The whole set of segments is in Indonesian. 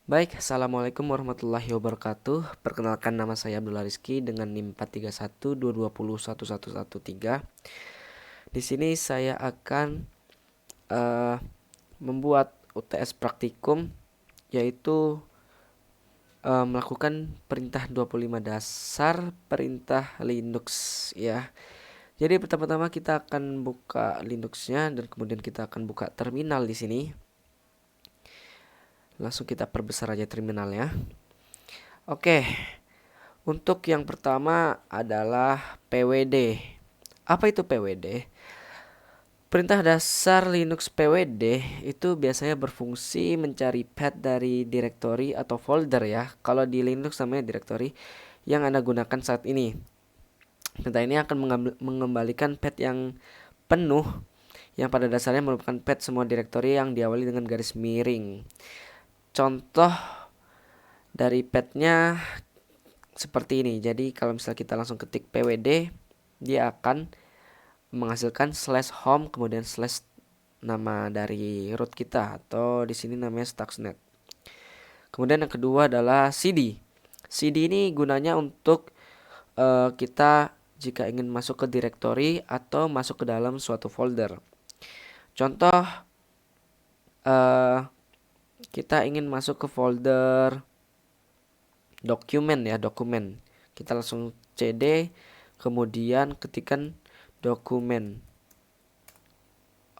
Baik, Assalamualaikum warahmatullahi wabarakatuh. Perkenalkan, nama saya Abdullah Rizky dengan NIM 43122011113. Di sini saya akan eh, membuat UTS praktikum, yaitu melakukan perintah 25 dasar perintah Linux ya. Jadi pertama-tama kita akan buka Linuxnya dan kemudian kita akan buka terminal di sini. Langsung kita perbesar aja terminalnya. Oke. Untuk yang pertama adalah pwd. Apa itu pwd? Perintah dasar Linux pwd itu biasanya berfungsi mencari path dari directory atau folder ya. Kalau di Linux namanya directory yang Anda gunakan saat ini. Perintah ini akan mengembalikan path yang penuh, yang pada dasarnya merupakan path semua directory yang diawali dengan garis miring. Contoh dari pathnya seperti ini. Jadi kalau misalnya kita langsung ketik pwd, dia akan menghasilkan /home kemudian slash nama dari root kita, atau di sini namanya Stuxnet. Kemudian yang kedua adalah cd. Cd ini gunanya untuk kita jika ingin masuk ke directory atau masuk ke dalam suatu folder. Contoh, kita ingin masuk ke folder dokumen ya, dokumen. Kita langsung cd kemudian ketikkan dokumen.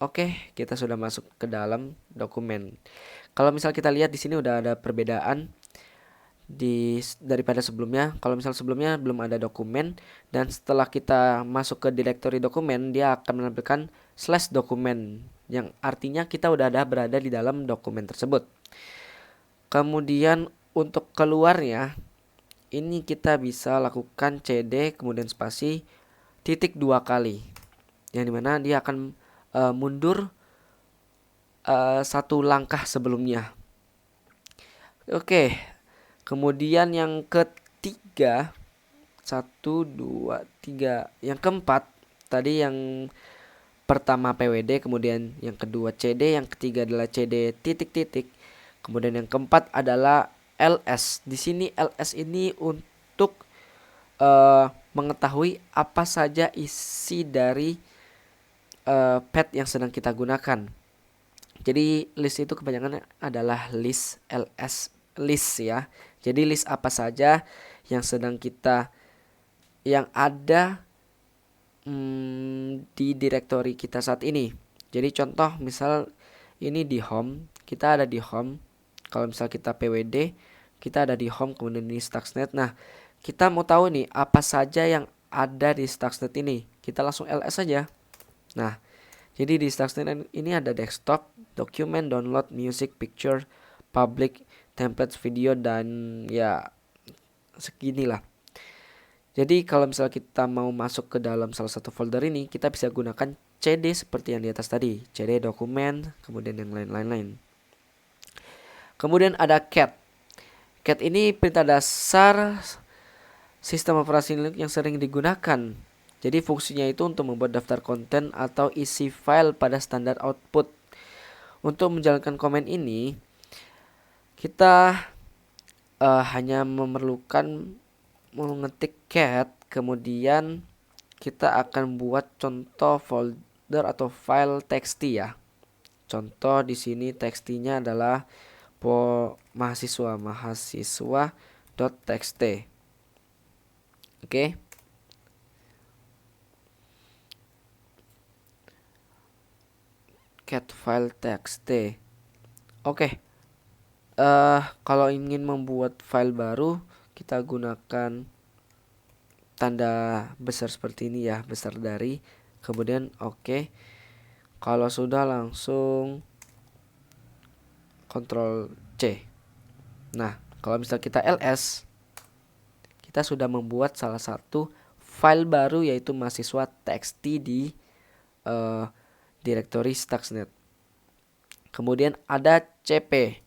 Oke, kita sudah masuk ke dalam dokumen. Kalau misal kita lihat di sini udah ada perbedaan daripada sebelumnya. Kalau misal sebelumnya belum ada dokumen, dan setelah kita masuk ke directory dokumen, dia akan menampilkan /dokumen, yang artinya kita udah ada berada di dalam dokumen tersebut. Kemudian untuk keluarnya, ini kita bisa lakukan cd kemudian spasi titik 2 kali, yang dimana dia akan mundur satu langkah sebelumnya. Oke, kemudian yang ketiga, 1, 2, 3, yang keempat tadi yang pertama pwd, kemudian yang kedua cd, yang ketiga adalah cd titik-titik, kemudian yang keempat adalah ls. Di sini ls ini untuk mengetahui apa saja isi dari path yang sedang kita gunakan. Jadi list itu kebanyakan adalah list ls list ya. Jadi list apa saja yang sedang kita yang ada di directory kita saat ini. Jadi contoh misal ini di home, kita ada di home. Kalau misal kita pwd, kita ada di home kemudian ini Stuxnet. Nah, kita mau tahu nih apa saja yang ada di Stuxnet ini. Kita langsung ls saja. Nah, jadi di Stuxnet ini ada desktop, document, download, music, picture, public, templates, video, dan ya seginilah. Jadi kalau misalnya kita mau masuk ke dalam salah satu folder ini, kita bisa gunakan cd seperti yang di atas tadi, cd dokumen, kemudian yang lain-lain. Kemudian ada cat. Cat ini perintah dasar sistem operasi Linux yang sering digunakan. Jadi fungsinya itu untuk membuat daftar konten atau isi file pada standar output. Untuk menjalankan komen ini, kita hanya memerlukan mengetik cat, kemudian kita akan buat contoh folder atau file txt ya. Contoh di sini txt-nya adalah mahasiswa.txt. Oke. Cat file txt. Oke. Kalau ingin membuat file baru, kita gunakan tanda besar seperti ini ya, besar dari, kemudian oke. Kalau sudah langsung Ctrl C. Nah, kalau misal kita ls, kita sudah membuat salah satu file baru yaitu mahasiswa.txt di directory Stuxnet. Kemudian ada cp.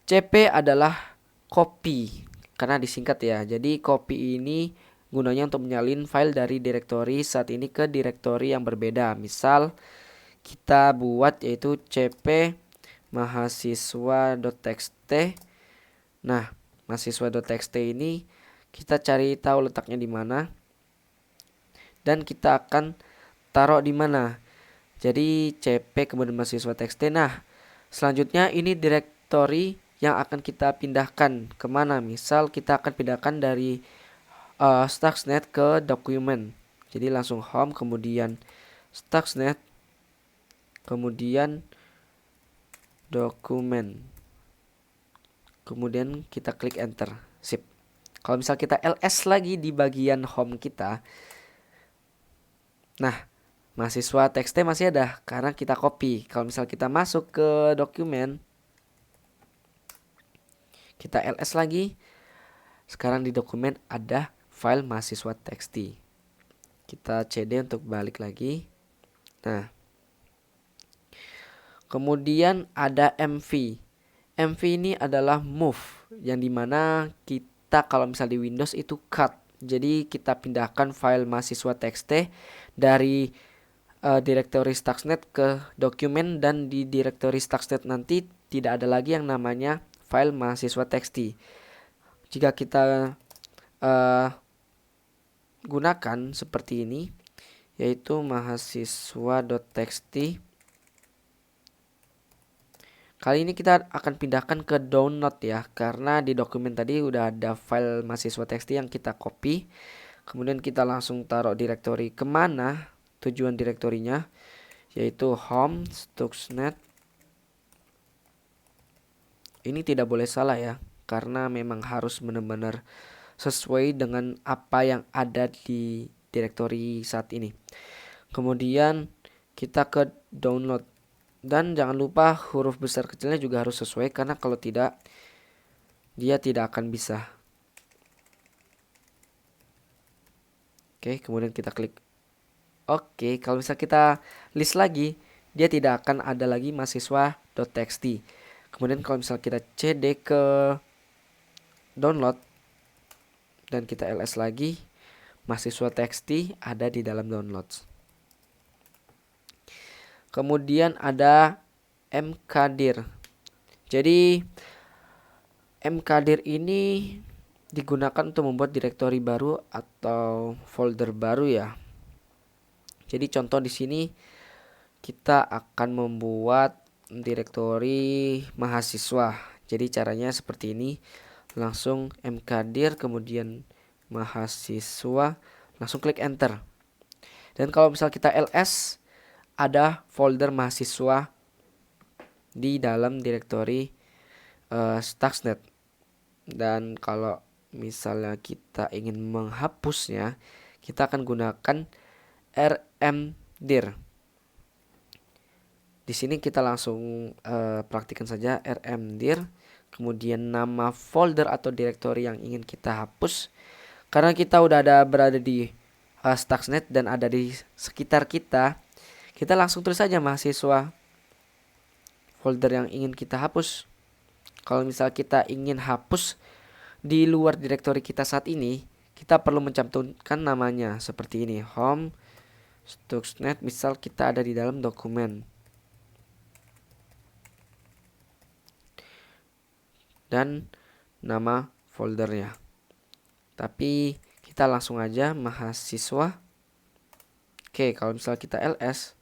cp adalah copy karena disingkat ya. Jadi copy ini gunanya untuk menyalin file dari directory saat ini ke directory yang berbeda. Misal kita buat yaitu cp mahasiswa.txt Nah, mahasiswa.txt ini kita cari tahu letaknya di mana dan kita akan taruh di mana. Jadi cp kemudian mahasiswa.txt. Nah, selanjutnya ini direktori yang akan kita pindahkan kemana. Misal kita akan pindahkan dari Stuxnet ke dokumen. Jadi langsung home, kemudian Stuxnet, kemudian dokumen, kemudian kita klik enter. Sip. Kalau misal kita ls lagi di bagian home kita, nah mahasiswa txt masih ada karena kita copy. Kalau misal kita masuk ke dokumen, kita ls lagi, sekarang di dokumen ada file mahasiswa txt. Kita cd untuk balik lagi. Nah, kemudian ada mv. MV ini adalah move, yang dimana kita kalau misal di Windows itu cut. Jadi kita pindahkan file mahasiswa txt dari direktori Stuxnet ke dokumen, dan di direktori Stuxnet nanti tidak ada lagi yang namanya file mahasiswa txt. Jika kita gunakan seperti ini, yaitu mahasiswa.txt. Kali ini kita akan pindahkan ke download ya, karena di dokumen tadi udah ada file mahasiswa txt yang kita copy. Kemudian kita langsung taruh direktori kemana tujuan direktorinya, yaitu home Stuxnet. Ini tidak boleh salah ya, karena memang harus benar-benar sesuai dengan apa yang ada di direktori saat ini. Kemudian kita ke download. Dan jangan lupa huruf besar kecilnya juga harus sesuai, karena kalau tidak dia tidak akan bisa. Oke, kemudian kita klik oke. Kalau bisa kita list lagi, dia tidak akan ada lagi mahasiswa.txt. Kemudian kalau misal kita cd ke download dan kita ls lagi, mahasiswa.txt ada di dalam downloads. Kemudian ada mkdir. Jadi mkdir ini digunakan untuk membuat direktori baru atau folder baru ya. Jadi contoh di sini kita akan membuat direktori mahasiswa. Jadi caranya seperti ini. Langsung mkdir kemudian mahasiswa, langsung klik enter. Dan kalau misal kita ls, ada folder mahasiswa di dalam direktori Stuxnet. Dan kalau misalnya kita ingin menghapusnya, kita akan gunakan rmdir. Di sini kita langsung praktikkan saja rmdir, kemudian nama folder atau direktori yang ingin kita hapus. Karena kita udah berada di Stuxnet dan ada di sekitar kita, kita langsung tulis saja mahasiswa folder yang ingin kita hapus. Kalau misal kita ingin hapus di luar direktori kita saat ini, kita perlu mencantumkan namanya seperti ini, home Stuxnet. Misal kita ada di dalam dokumen dan nama foldernya. Tapi kita langsung aja mahasiswa. Oke, kalau misal kita ls,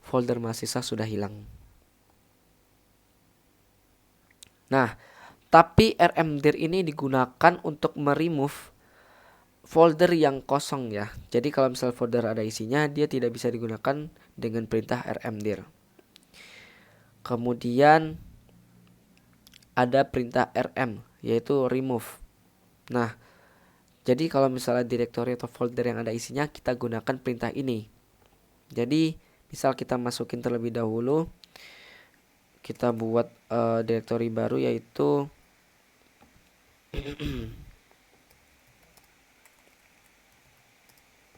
folder mahasiswa sudah hilang. Nah, tapi rmdir ini digunakan untuk meremove folder yang kosong ya. Jadi kalau misal folder ada isinya, dia tidak bisa digunakan dengan perintah rmdir. Kemudian ada perintah rm, yaitu remove. Nah, jadi kalau misalnya direktori atau folder yang ada isinya, kita gunakan perintah ini. Jadi misal kita masukin terlebih dahulu, kita buat direktori baru, yaitu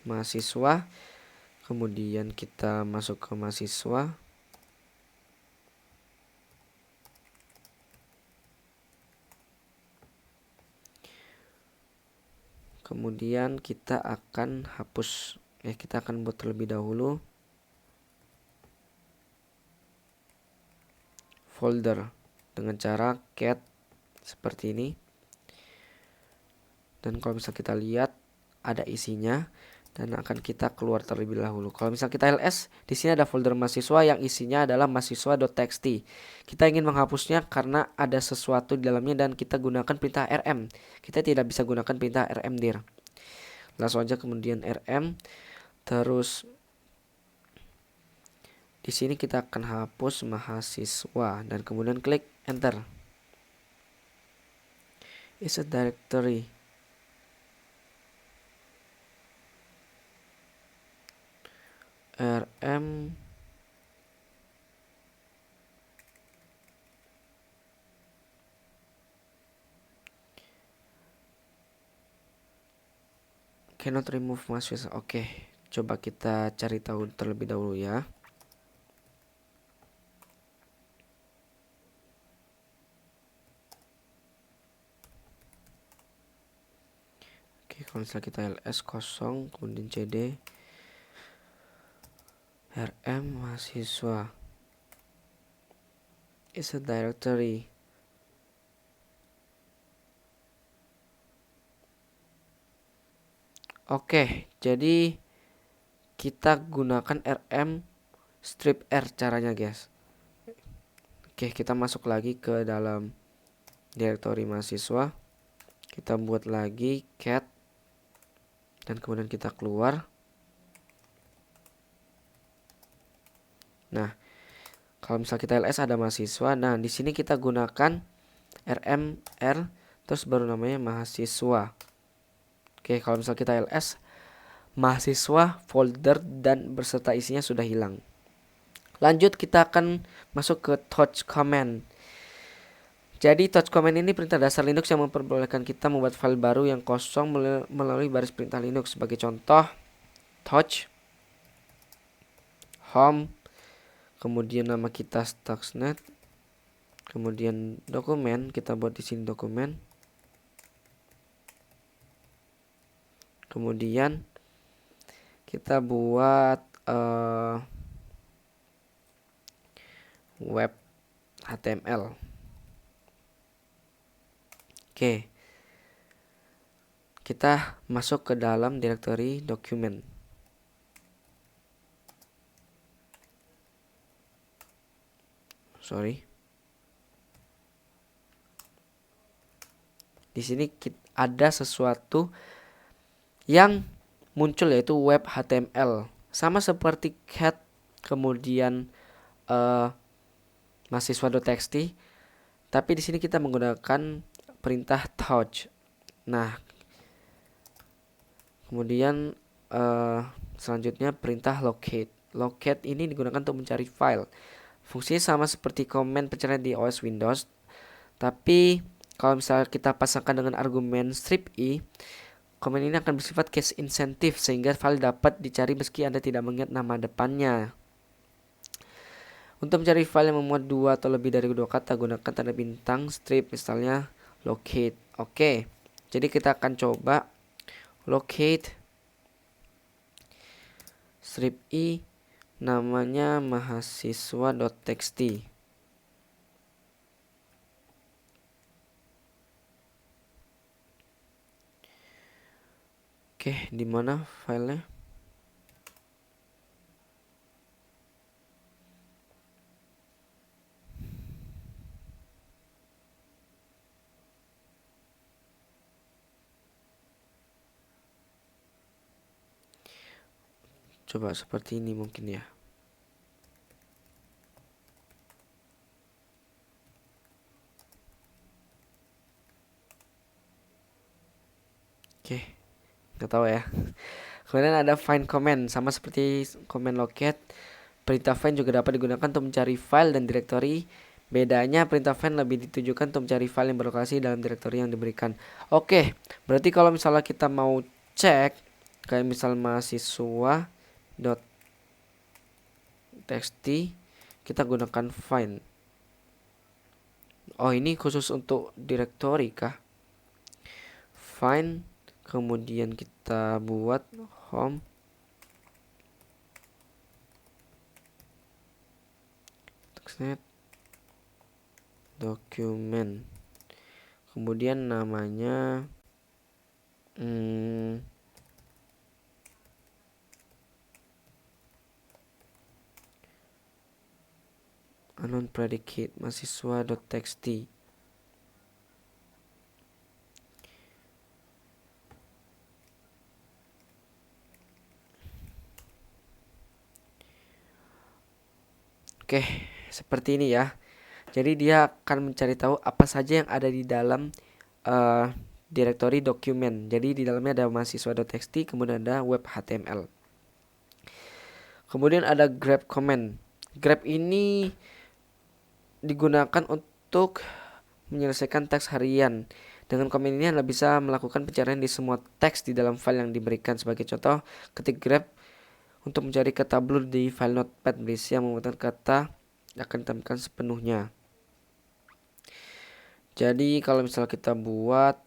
mahasiswa. Kemudian kita masuk ke mahasiswa. Kemudian kita akan hapus. Kita akan buat terlebih dahulu folder. dengan cara cat seperti ini. Dan kalau misal kita lihat ada isinya dan akan kita keluar terlebih dahulu. Kalau misal kita ls, di sini ada folder mahasiswa yang isinya adalah mahasiswa.txt. Kita ingin menghapusnya karena ada sesuatu di dalamnya dan kita gunakan perintah rm. Kita tidak bisa gunakan perintah rmdir. Langsung aja kemudian rm, terus di sini kita akan hapus mahasiswa dan kemudian klik enter. Is a directory. rm cannot remove mahasiswa. Oke, coba kita cari tahu terlebih dahulu ya. Oke, kalau misalnya kita ls kosong kemudian cd rm mahasiswa is a directory. Oke, jadi kita gunakan rm strip r caranya guys. Oke, kita masuk lagi ke dalam direktori mahasiswa. Kita buat lagi cat dan kemudian kita keluar. Nah, kalau misal kita ls ada mahasiswa, nah di sini kita gunakan rmr terus baru namanya mahasiswa. Oke, kalau misal kita ls, mahasiswa, folder, dan berserta isinya sudah hilang. Lanjut kita akan masuk ke touch command. Jadi touch command ini perintah dasar Linux yang memperbolehkan kita membuat file baru yang kosong melalui baris perintah Linux. Sebagai contoh, touch, home, kemudian nama kita Stuxnet, kemudian dokumen, kita buat di sini dokumen. Kemudian kita buat web HTML. Oke. Kita masuk ke dalam directory dokumen. Di sini ada sesuatu yang muncul yaitu web HTML. Sama seperti cat kemudian mahasiswa.txt, tapi di sini kita menggunakan perintah touch. Nah, kemudian selanjutnya perintah locate. Locate ini digunakan untuk mencari file. Fungsinya sama seperti komen pencarian di OS Windows, tapi kalau misalnya kita pasangkan dengan argumen strip i, komen ini akan bersifat case insensitive sehingga file dapat dicari meski Anda tidak mengingat nama depannya. Untuk mencari file yang memuat dua atau lebih dari dua kata, gunakan tanda bintang strip, misalnya locate. Oke, jadi kita akan coba locate strip i, namanya mahasiswa.txt. Oke, di mana filenya? Coba seperti ini mungkin ya. Oke, nggak tahu ya. Kemudian ada find command, sama seperti command locate. Perintah find juga dapat digunakan untuk mencari file dan directory. Bedanya perintah find lebih ditujukan untuk mencari file yang berlokasi dalam directory yang diberikan. Oke, berarti kalau misalnya kita mau cek kayak misal mahasiswa.txt, kita gunakan find. Oh, ini khusus untuk directory kah? Find, kemudian kita buat home, Stuxnet, Dokumen. Kemudian namanya unknown predicate mahasiswa.txt. Oke, seperti ini ya. Jadi dia akan mencari tahu apa saja yang ada di dalam direktori dokumen. Jadi di dalamnya ada mahasiswa.txt, kemudian ada web HTML. Kemudian ada grab command. Grab ini digunakan untuk menyelesaikan teks harian. Dengan komen ini Anda bisa melakukan pencarian di semua teks di dalam file yang diberikan. Sebagai contoh, ketik grab untuk mencari kata blue di file notepad berisi yang membutuhkan kata akan ditampilkan sepenuhnya. Jadi kalau misalnya kita buat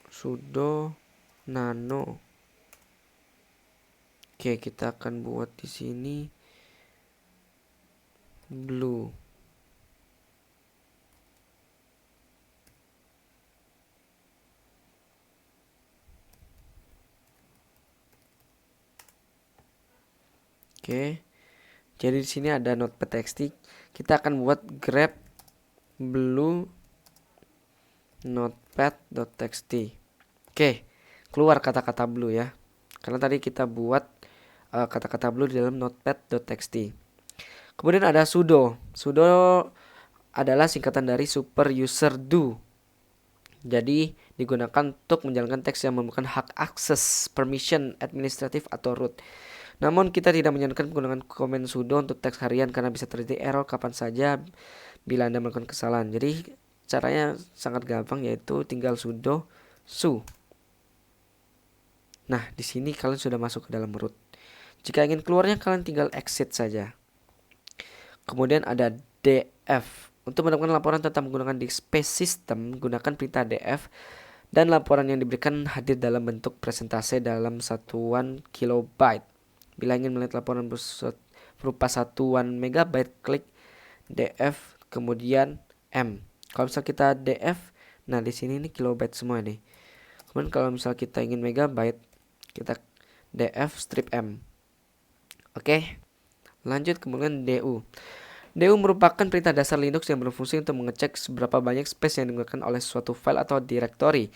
sudo nano. Oke, kita akan buat di sini blue. Oke. Jadi di sini ada notepad.txt. Kita akan buat grab blue notepad.txt. Oke, keluar kata-kata blue ya. Karena tadi kita buat kata-kata blue di dalam notepad.txt. Kemudian ada sudo. Sudo adalah singkatan dari super user do. Jadi digunakan untuk menjalankan teks yang memerlukan hak akses, permission, administratif atau root. Namun kita tidak menyarankan penggunaan komen sudo untuk teks harian karena bisa terjadi error kapan saja bila Anda melakukan kesalahan. Jadi caranya sangat gampang, yaitu tinggal sudo su. Nah, di sini kalian sudah masuk ke dalam root. Jika ingin keluarnya kalian tinggal exit saja. Kemudian ada df. Untuk mendapatkan laporan tentang menggunakan disk space system, gunakan perintah df dan laporan yang diberikan hadir dalam bentuk presentase dalam satuan kilobyte. Bila ingin melihat laporan berupa satuan megabyte, klik df kemudian m. Kalau misal kita df, nah di sini ini kilobyte semua nih. Kemudian kalau misal kita ingin megabyte, kita df strip m. Oke, lanjut kemudian du. Du merupakan perintah dasar Linux yang berfungsi untuk mengecek seberapa banyak space yang digunakan oleh suatu file atau directory.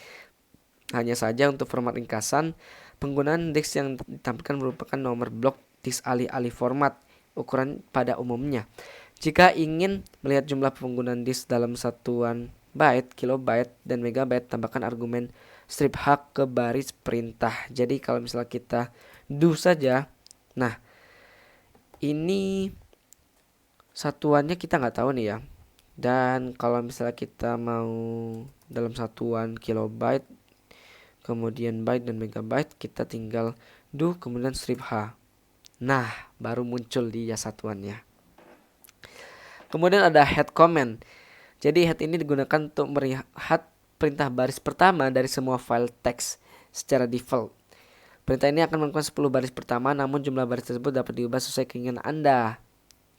Hanya saja untuk format ringkasan, penggunaan disk yang ditampilkan merupakan nomor blok disk alih-alih format ukuran pada umumnya. Jika ingin melihat jumlah penggunaan disk dalam satuan byte, kilobyte, dan megabyte, tambahkan argumen strip h ke baris perintah. Jadi kalau misalnya kita do saja, nah ini satuannya kita nggak tahu nih ya. Dan kalau misalnya kita mau dalam satuan kilobyte, kemudian byte dan megabyte, kita tinggal do kemudian strip h. Nah, baru muncul dia satuannya. Kemudian ada head command. Jadi head ini digunakan untuk melihat perintah baris pertama dari semua file teks secara default. Perintah ini akan melakukan 10 baris pertama, namun jumlah baris tersebut dapat diubah sesuai keinginan Anda.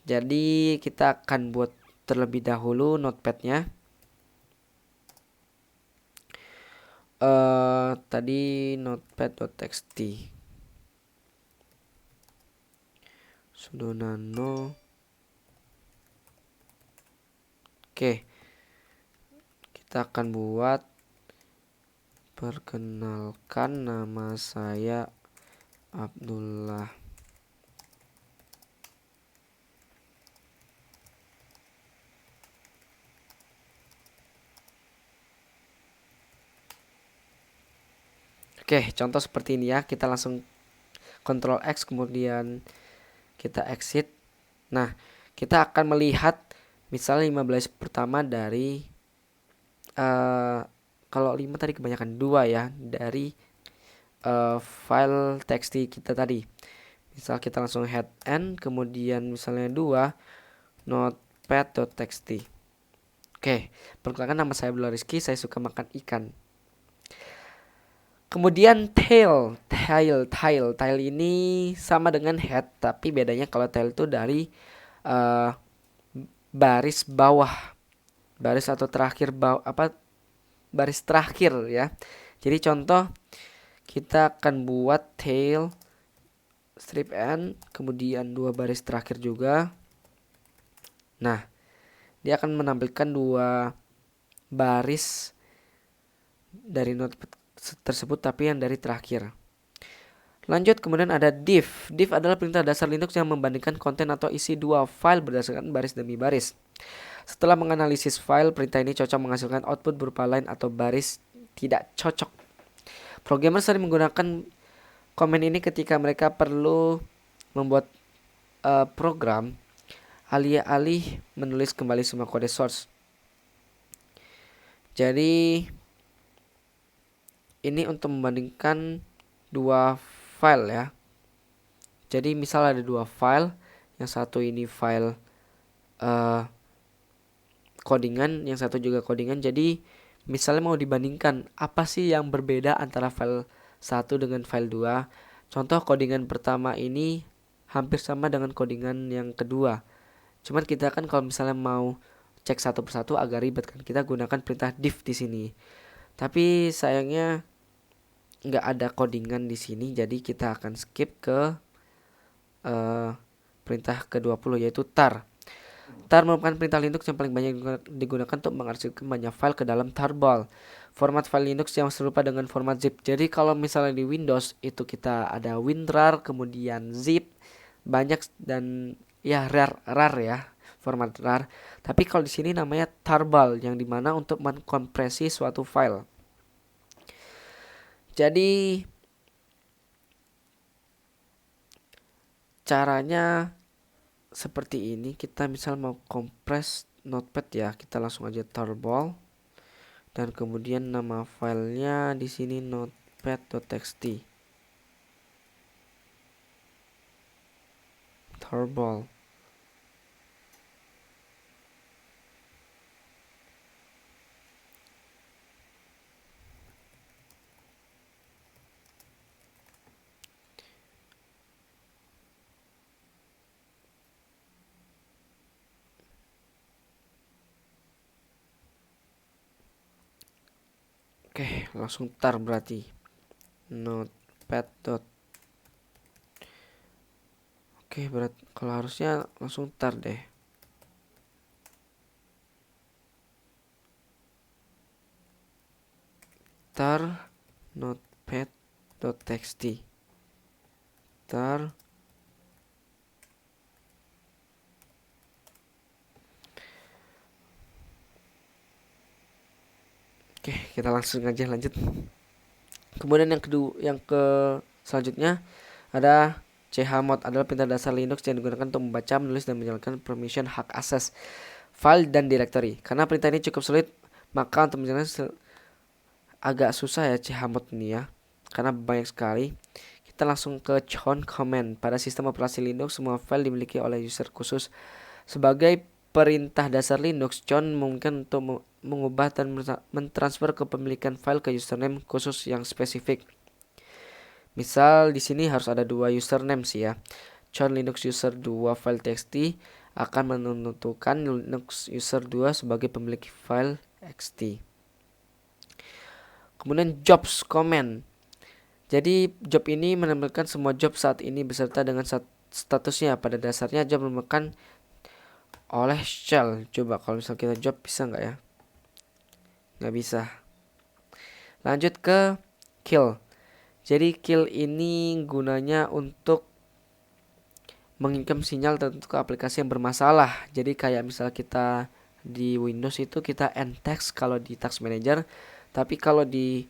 Jadi kita akan buat terlebih dahulu notepadnya. Tadi notepad.txt sudo nano. Oke, kita akan buat perkenalkan, nama saya Abdullah. Oke, contoh seperti ini ya. Kita langsung Ctrl X kemudian kita exit. Nah, kita akan melihat misalnya 15 pertama dari kalau 5 tadi kebanyakan 2 ya, dari file txt kita tadi. Misal kita langsung head n, kemudian misalnya 2 notepad.txt. Oke, perkenalkan nama saya Abdullah Rizky, saya suka makan ikan. Kemudian tail ini sama dengan head, tapi bedanya kalau tail itu dari baris bawah, baris atau terakhir baris terakhir ya. Jadi contoh, kita akan buat tail strip end, kemudian 2 baris terakhir juga. Nah, dia akan menampilkan 2 baris dari notepad tersebut, tapi yang dari terakhir. Lanjut, kemudian ada div. Div adalah perintah dasar Linux yang membandingkan konten atau isi 2 file berdasarkan baris demi baris. Setelah menganalisis file, perintah ini cocok menghasilkan output berupa line atau baris tidak cocok. Programmer sering menggunakan komen ini ketika mereka perlu membuat program alih-alih menulis kembali semua kode source. Jadi ini untuk membandingkan 2 file ya. Jadi misal ada 2 file, yang satu ini file codingan, yang satu juga codingan. Jadi misalnya mau dibandingkan apa sih yang berbeda antara file 1 dengan file 2. Contoh, codingan pertama ini hampir sama dengan codingan yang kedua. Cuman kita kan kalau misalnya mau cek satu persatu agak ribet kan. Kita gunakan perintah div di sini. Tapi sayangnya nggak ada codingan di sini, jadi kita akan skip ke perintah ke-20, yaitu tar. Tar merupakan perintah Linux yang paling banyak digunakan untuk mengarsipkan banyak file ke dalam tarball. Format file Linux yang serupa dengan format zip. Jadi kalau misalnya di Windows itu kita ada WinRAR, kemudian zip, banyak dan ya rar ya, format rar. Tapi kalau di sini namanya tarball, yang dimana untuk mengkompresi suatu file. Jadi caranya seperti ini. Kita misal mau kompres notepad ya, kita langsung aja tarball dan kemudian nama filenya di sini notepad.txt. Tarball. Oke, langsung tar berarti notepad. Oke, berarti kalau harusnya langsung tar deh. Tar notepad.txt. Tar. Oke, kita langsung aja lanjut. Kemudian yang ke selanjutnya ada chmod, adalah perintah dasar Linux yang digunakan untuk membaca, menulis, dan menjalankan permission hak akses file dan directory. Karena perintah ini cukup sulit, maka untuk menjalankan agak susah ya chmod ini ya, karena banyak sekali. Kita langsung ke chown command. Pada sistem operasi Linux, semua file dimiliki oleh user khusus. Sebagai perintah dasar Linux, chown mungkin untuk mengubah dan mentransfer kepemilikan file ke username khusus yang spesifik. Misal di sini harus ada 2 username sih ya. Chown Linux user 2 file txt akan menentukan Linux user 2 sebagai pemilik file txt. Kemudian jobs command. Jadi job ini menampilkan semua job saat ini beserta dengan statusnya. Pada dasarnya job merupakan oleh shell. Coba kalau misalnya kita job bisa nggak ya? Nggak bisa. Lanjut ke kill. Jadi kill ini gunanya untuk mengirim sinyal tertentu ke aplikasi yang bermasalah. Jadi kayak misalnya kita di Windows itu kita end text kalau di Task Manager, tapi kalau di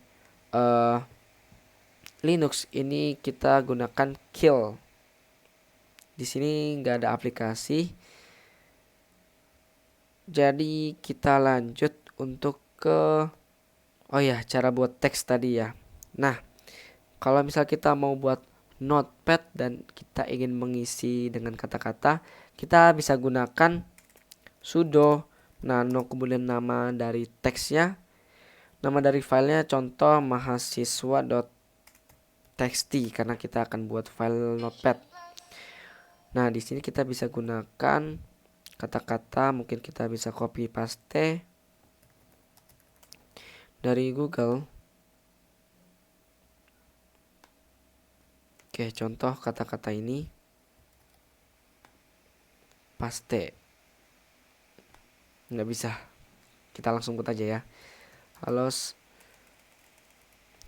Linux ini kita gunakan kill. Di sini nggak ada aplikasi. Jadi kita lanjut untuk ke cara buat teks tadi ya. Nah, kalau misal kita mau buat notepad dan kita ingin mengisi dengan kata-kata, kita bisa gunakan sudo nano, kemudian nama dari teksnya, nama dari filenya contoh mahasiswa.txt karena kita akan buat file notepad. Nah, di sini kita bisa gunakan kata-kata, mungkin kita bisa copy paste dari Google. Oke, contoh kata-kata ini paste. Nggak bisa. Kita langsung put aja ya. Halo,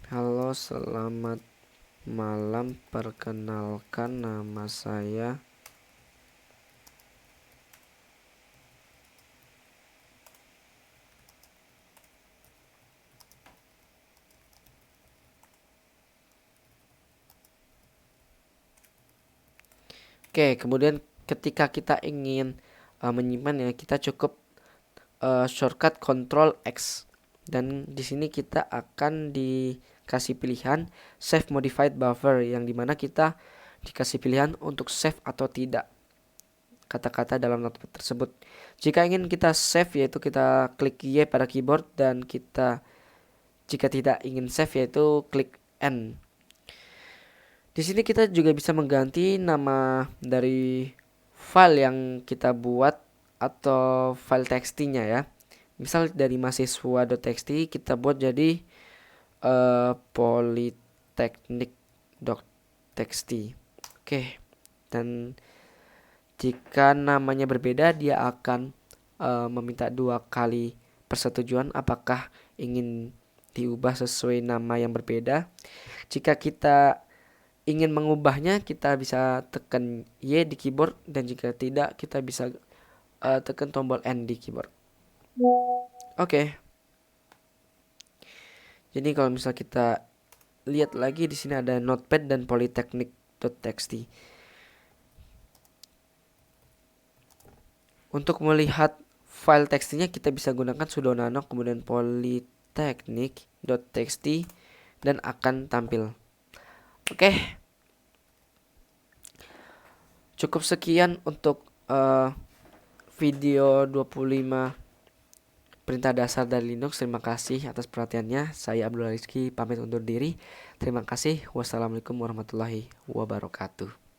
halo, selamat malam. Perkenalkan, nama saya Oke, kemudian ketika kita ingin menyimpan ya, kita cukup shortcut Ctrl X, dan di sini kita akan dikasih pilihan save modified buffer, yang dimana kita dikasih pilihan untuk save atau tidak kata-kata dalam notepad tersebut. Jika ingin kita save, yaitu kita klik Y pada keyboard, dan jika tidak ingin save, yaitu klik N. Di sini kita juga bisa mengganti nama dari file yang kita buat atau file txt-nya ya. Misal dari mahasiswa.txt kita buat jadi polytechnic.txt. Oke. Dan jika namanya berbeda, dia akan meminta 2 kali persetujuan apakah ingin diubah sesuai nama yang berbeda. Jika kita ingin mengubahnya, kita bisa tekan Y di keyboard, dan jika tidak, kita bisa tekan tombol N di keyboard. Oke. Jadi kalau misal kita lihat lagi, di sini ada notepad dan polytechnic.txt. Untuk melihat file teksnya, kita bisa gunakan sudo nano kemudian polytechnic.txt dan akan tampil. Oke. Cukup sekian untuk video 25 perintah dasar dari Linux. Terima kasih atas perhatiannya. Saya Abdul Rizky pamit undur diri. Terima kasih. Wassalamualaikum warahmatullahi wabarakatuh.